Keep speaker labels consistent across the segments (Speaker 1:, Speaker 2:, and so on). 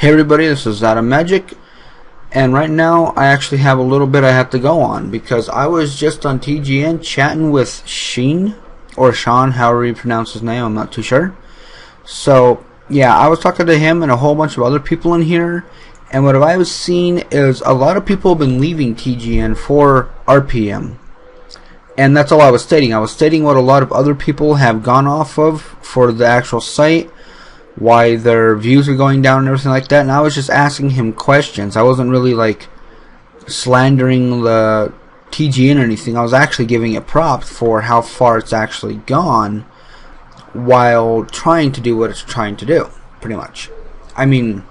Speaker 1: Hey everybody, this is Adam Magic, and right now I actually have a little bit I have to go on because I was just on TGN chatting with Sheen, or Sean, however you pronounce his name, I'm not too sure. So yeah, I was talking to him and a whole bunch of other people in here, and what I was seeing is a lot of people have been leaving TGN for RPM. And that's all I was stating. I was stating what a lot of other people have gone off of for the actual site, why their views are going down and everything like that, and I was just asking him questions. I wasn't really like slandering the TGN or anything. I was actually giving it props for how far it's actually gone while trying to do what it's trying to do, pretty much. I mean,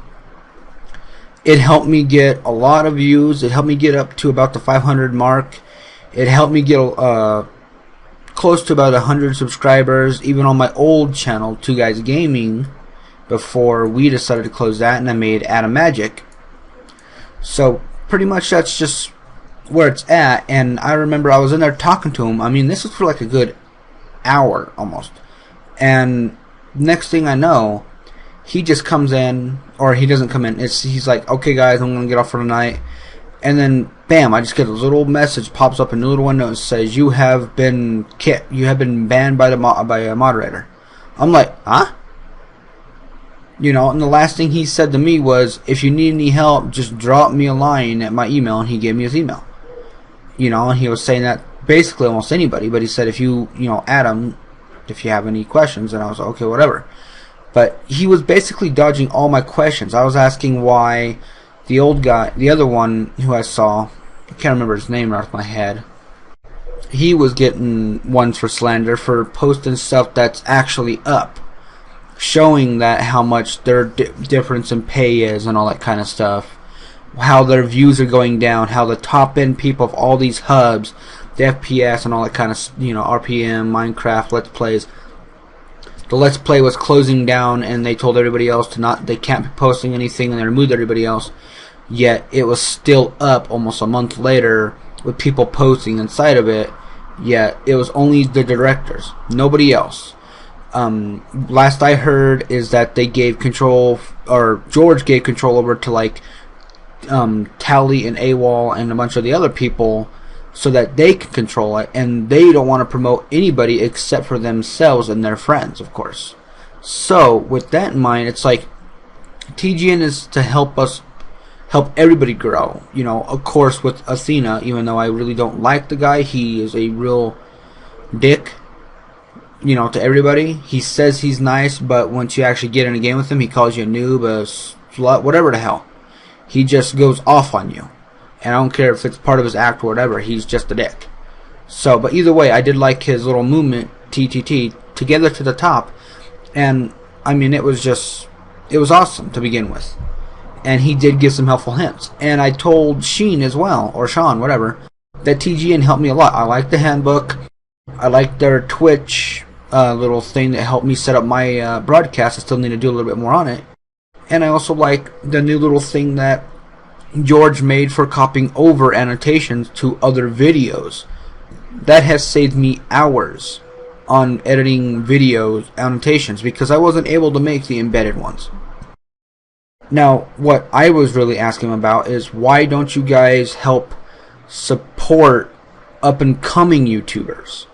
Speaker 1: it helped me get a lot of views. It helped me get up to about the 500 mark. It helped me get close to about 100 subscribers, even on my old channel, Two Guys Gaming, before we decided to close that and I made Adam Magic. So pretty much that's just where it's at. And I remember I was in there talking to him. I mean, this was for like a good hour almost. And next thing I know, he just comes in, or he doesn't come in. He's like, okay guys, I'm gonna get off for tonight. And then bam, I just get a little message pops up in the little window and says, you have been banned by a moderator. I'm like, huh? You know, and the last thing he said to me was, if you need any help, just drop me a line at my email, and he gave me his email. You know, and he was saying that basically almost anybody, but he said, if you know, Adam, if you have any questions, and I was like, okay, whatever. But he was basically dodging all my questions. I was asking why the old guy, the other one who I saw, I can't remember his name right off my head, he was getting ones for slander for posting stuff that's actually up, showing that how much their difference in pay is and all that kind of stuff, how their views are going down, how the top end people of all these hubs, the FPS and all that kind of, you know, RPM, Minecraft, Let's Plays, the Let's Play was closing down and they told everybody else to not, they can't be posting anything, and they removed everybody else, yet it was still up almost a month later with people posting inside of it, yet it was only the directors, nobody else. Last I heard is that they gave control, or George gave control over to like Tally and AWOL and a bunch of the other people so that they can control it, and they don't want to promote anybody except for themselves and their friends, of course. So with that in mind, it's like TGN is to help everybody grow. You know, of course with Athena, even though I really don't like the guy, he is a real dick, you know, to everybody. He says he's nice, but once you actually get in a game with him, he calls you a noob, a slut, whatever the hell. He just goes off on you. And I don't care if it's part of his act or whatever, he's just a dick. So, but either way, I did like his little movement, TTT, together to the top. And, I mean, it was awesome to begin with. And he did give some helpful hints. And I told Sheen as well, or Sean, whatever, that TGN helped me a lot. I like the handbook. I like their Twitch little thing that helped me set up my broadcast. I still need to do a little bit more on it. And I also like the new little thing that George made for copying over annotations to other videos. That has saved me hours on editing videos annotations because I wasn't able to make the embedded ones. Now, what I was really asking about is, why don't you guys help support up and coming YouTubers?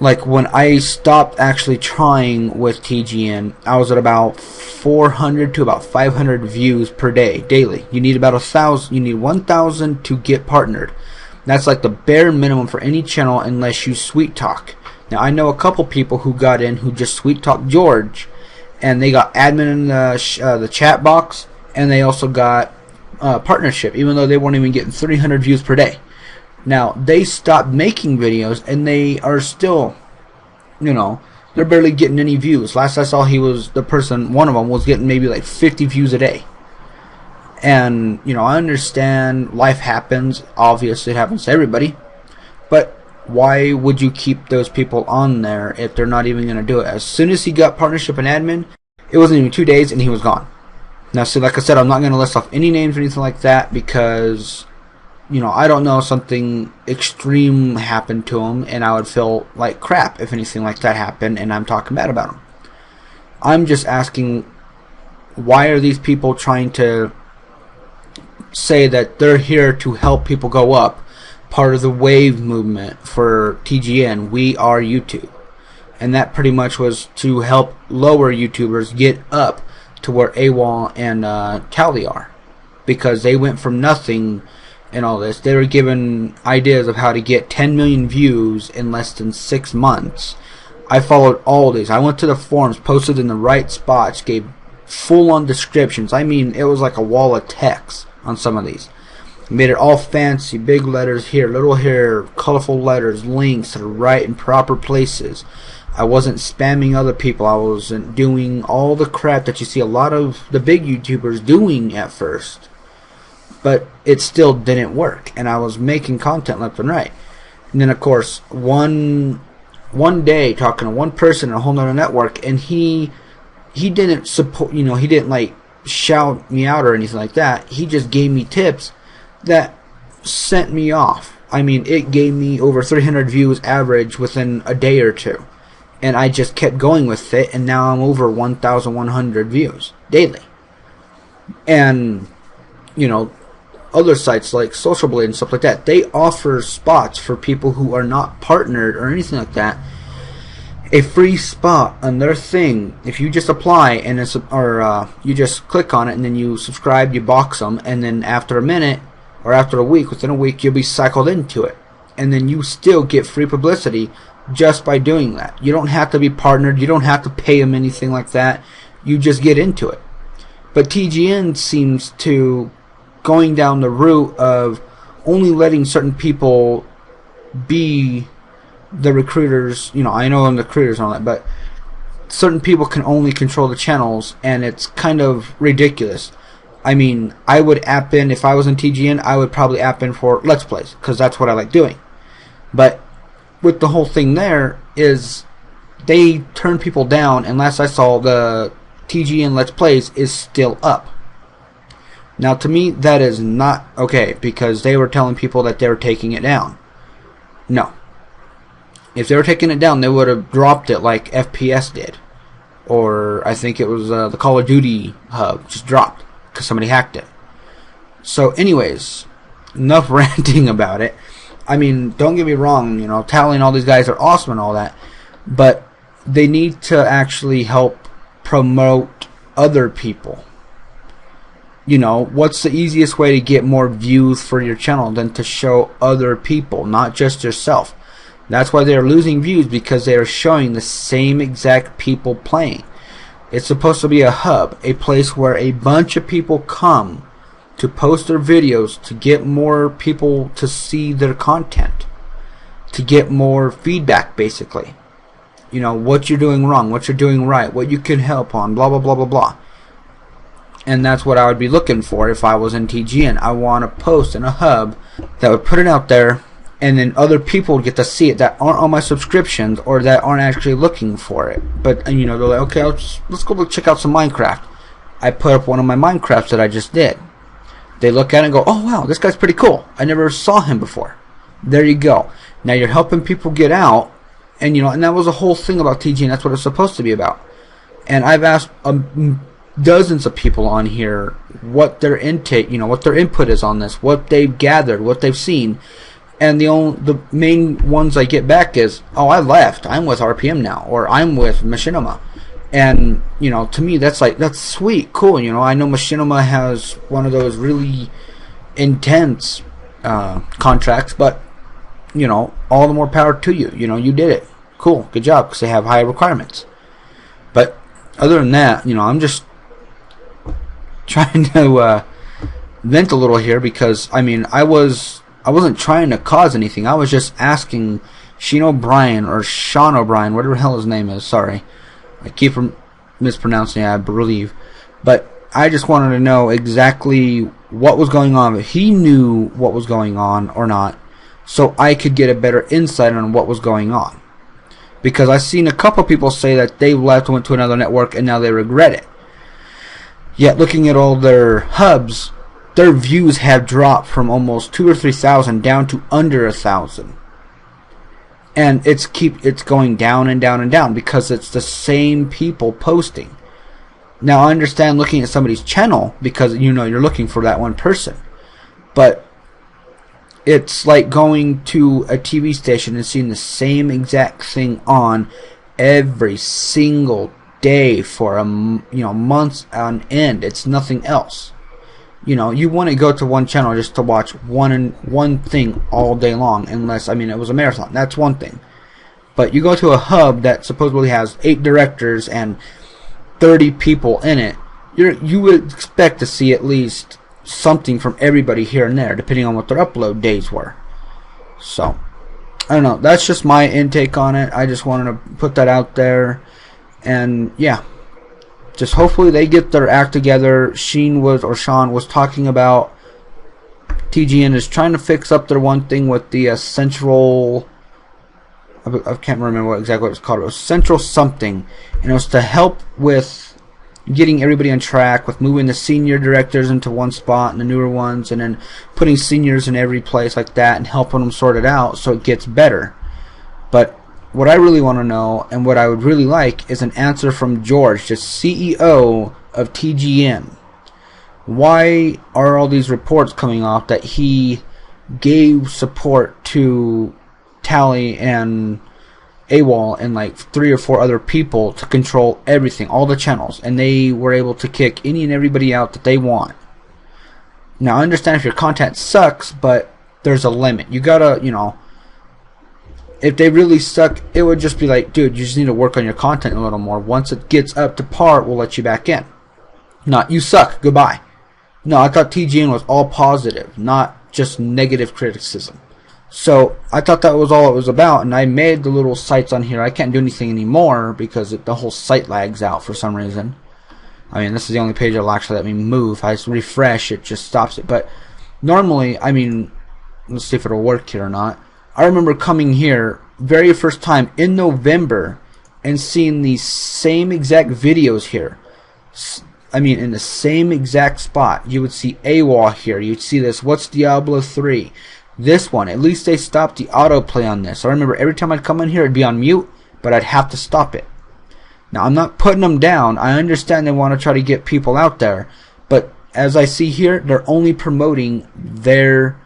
Speaker 1: Like, when I stopped actually trying with TGN, I was at about 400 to about 500 views per day, daily. You need about 1,000, you need 1,000 to get partnered. That's like the bare minimum for any channel unless you sweet talk. Now, I know a couple people who got in who just sweet talked George, and they got admin in the chat box, and they also got partnership, even though they weren't even getting 300 views per day. Now, they stopped making videos, and they are still, you know, they're barely getting any views. Last I saw, one of them was getting maybe like 50 views a day. And, you know, I understand life happens. Obviously, it happens to everybody. But why would you keep those people on there if they're not even going to do it? As soon as he got partnership and admin, it wasn't even 2 days, and he was gone. Now, see, like I said, I'm not going to list off any names or anything like that because, you know, I don't know, something extreme happened to him and I would feel like crap if anything like that happened and I'm talking bad about him. I'm just asking why are these people trying to say that they're here to help people go up? Part of the wave movement for TGN, We Are YouTube. And that pretty much was to help lower YouTubers get up to where AWOL and Tally are. Because they went from nothing and all this. They were given ideas of how to get 10 million views in less than 6 months. I followed all these. I went to the forums, posted in the right spots, gave full-on descriptions. I mean, it was like a wall of text on some of these. Made it all fancy, big letters here, little here, colorful letters, links to the right and proper places. I wasn't spamming other people. I wasn't doing all the crap that you see a lot of the big YouTubers doing at first. But it still didn't work, and I was making content left and right. And then, of course, one day talking to one person in a whole nother network, and he didn't support, he didn't like shout me out or anything like that. He just gave me tips that sent me off. I mean, it gave me over 300 views average within a day or two, and I just kept going with it, and now I'm over 1,100 views daily. And other sites like Social Blade and stuff like that, they offer spots for people who are not partnered or anything like that. A free spot on their thing. If you just apply and you just click on it and then you subscribe, you box them, and then after a minute or after a week, within a week, you'll be cycled into it, and then you still get free publicity just by doing that. You don't have to be partnered. You don't have to pay them anything like that. You just get into it. But TGN seems to going down the route of only letting certain people be the recruiters. I know I'm the recruiters and all that, but certain people can only control the channels, and it's kind of ridiculous. I mean, I would app in, if I was in TGN, I would probably app in for Let's Plays, because that's what I like doing. But with the whole thing there is they turn people down, and last I saw, the TGN Let's Plays is still up. Now, to me, that is not okay, because they were telling people that they were taking it down. No. If they were taking it down, they would have dropped it like FPS did. Or I think it was the Call of Duty hub just dropped because somebody hacked it. So anyways, enough ranting about it. I mean, don't get me wrong, Tally and all these guys are awesome and all that, but they need to actually help promote other people. What's the easiest way to get more views for your channel than to show other people, not just yourself? That's why they're losing views, because they are showing the same exact people playing. It's supposed to be a hub, a place where a bunch of people come to post their videos to get more people to see their content, to get more feedback, basically. What you're doing wrong, what you're doing right, what you can help on, blah, blah, blah, blah, blah. And that's what I would be looking for if I was in TGN. I want to post in a hub that would put it out there, and then other people would get to see it that aren't on my subscriptions or that aren't actually looking for it. But they're like, okay, let's go check out some Minecraft. I put up one of my Minecrafts that I just did. They look at it and go, oh wow, this guy's pretty cool. I never saw him before. There you go. Now you're helping people get out, and and that was the whole thing about TGN. That's what it's supposed to be about. And I've asked dozens of people on here what their intake, what their input is on this, what they've gathered, what they've seen, and the main ones I get back is, oh, I left, I'm with RPM now, or I'm with Machinima. And to me, that's sweet, cool. I know Machinima has one of those really intense contracts, but all the more power to you. You did it, cool, good job, because they have high requirements. But other than that, I'm just trying to vent a little here, because I wasn't trying to cause anything. I was just asking Sheen O'Brien, or Sean O'Brien, whatever the hell his name is. Sorry, I keep mispronouncing it, I believe. But I just wanted to know exactly what was going on, if he knew what was going on or not, so I could get a better insight on what was going on. Because I've seen a couple people say that they left and went to another network and now they regret it. Yet looking at all their hubs, their views have dropped from almost 2,000 or 3,000 down to under 1,000. And it's going down and down and down, because it's the same people posting. Now I understand looking at somebody's channel because you know you're looking for that one person, but it's like going to a TV station and seeing the same exact thing on every single day for months on end. It's nothing else. You want to go to one channel just to watch one thing all day long, unless it was a marathon. That's one thing. But you go to a hub that supposedly has 8 directors and 30 people in it. You would expect to see at least something from everybody here and there, depending on what their upload days were. So I don't know. That's just my intake on it. I just wanted to put that out there, and yeah. Just hopefully they get their act together. Sean was talking about TGN is trying to fix up their one thing with the central. I can't remember exactly what it was called. It was central something, and it was to help with getting everybody on track with moving the senior directors into one spot and the newer ones, and then putting seniors in every place like that and helping them sort it out so it gets better. But what I really want to know, and what I would really like, is an answer from George, the CEO of TGN. Why are all these reports coming off that he gave support to Tally and AWOL and like 3 or 4 other people to control everything, all the channels, and they were able to kick any and everybody out that they want? Now I understand if your content sucks, but there's a limit. You gotta, if they really suck, it would just be like, dude, you just need to work on your content a little more. Once it gets up to par, we'll let you back in. Not, you suck, goodbye. No, I thought TGN was all positive, not just negative criticism. So I thought that was all it was about, and I made the little sites on here. I can't do anything anymore because the whole site lags out for some reason. This is the only page that'll actually let me move. If I refresh, it just stops it. But normally, let's see if it'll work here or not. I remember coming here very first time in November and seeing these same exact videos here. In the same exact spot. You would see AWOL here. You'd see this, what's Diablo 3? This one. At least they stopped the autoplay on this. I remember every time I'd come in here, it'd be on mute, but I'd have to stop it. Now, I'm not putting them down. I understand they want to try to get people out there. But as I see here, they're only promoting their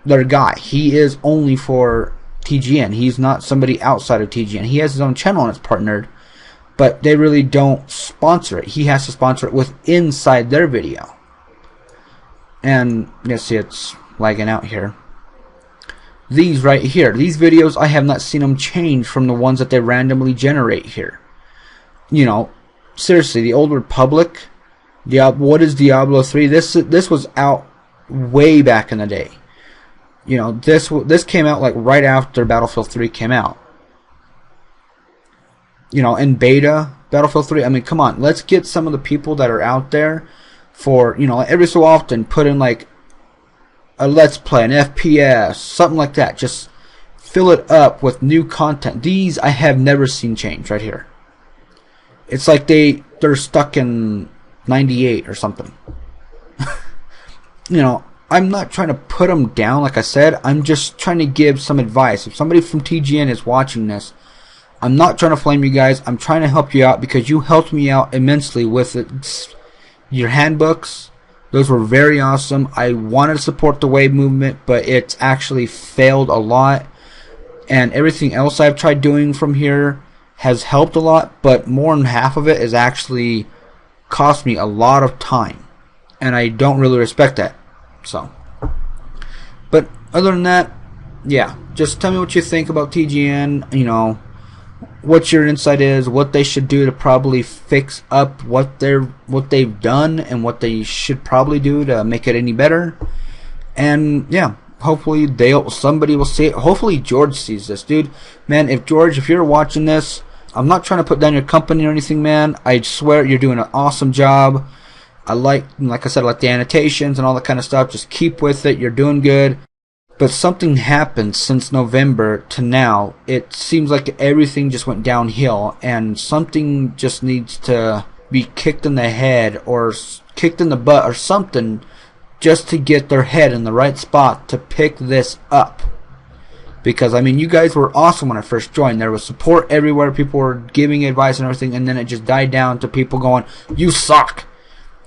Speaker 1: guy. He is only for TGN. He's not somebody outside of TGN. He has his own channel and it's partnered, but they really don't sponsor it. He has to sponsor it with inside their video. And you see it's lagging out here. These right here, these videos, I have not seen them change from the ones that they randomly generate here. Seriously, the Old Republic, what is Diablo 3? This was out way back in the day. This came out like right after Battlefield 3 came out. In beta, Battlefield 3, come on, let's get some of the people that are out there for, every so often put in like a Let's Play, an FPS, something like that. Just fill it up with new content. These I have never seen change right here. It's like they're stuck in 98 or something. I'm not trying to put them down, like I said. I'm just trying to give some advice. If somebody from TGN is watching this, I'm not trying to flame you guys. I'm trying to help you out because you helped me out immensely with it. Your handbooks, those were very awesome. I wanted to support the Wave movement, but it's actually failed a lot. And everything else I've tried doing from here has helped a lot, but more than half of it has actually cost me a lot of time. And I don't really respect that. So, but other than that, yeah, just tell me what you think about TGN, what your insight is, what they should do to probably fix up what they've done and what they should probably do to make it any better. And yeah, hopefully somebody will see it. Hopefully George sees this, dude. Man, if you're watching this, I'm not trying to put down your company or anything, man. I swear you're doing an awesome job. like I said, I like the annotations and all that kind of stuff. Just keep with it. You're doing good. But something happened since November to now. It seems like everything just went downhill, and something just needs to be kicked in the head or kicked in the butt or something just to get their head in the right spot to pick this up. because I mean, you guys were awesome when I first joined. There was support everywhere. People were giving advice and everything, and then it just died down to people going, "You suck,"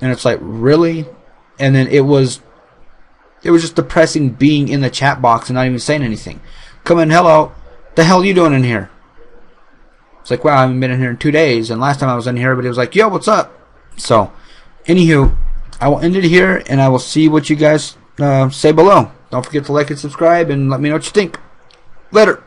Speaker 1: and it's like, really? And then it was just depressing being in the chat box and not even saying anything. Come in, hello, the hell are you doing in here? It's like, wow, I haven't been in here in 2 days, and last time I was in here, everybody was like, yo, what's up? So, anywho, I will end it here, and I will see what you guys say below. Don't forget to like and subscribe, and let me know what you think. Later.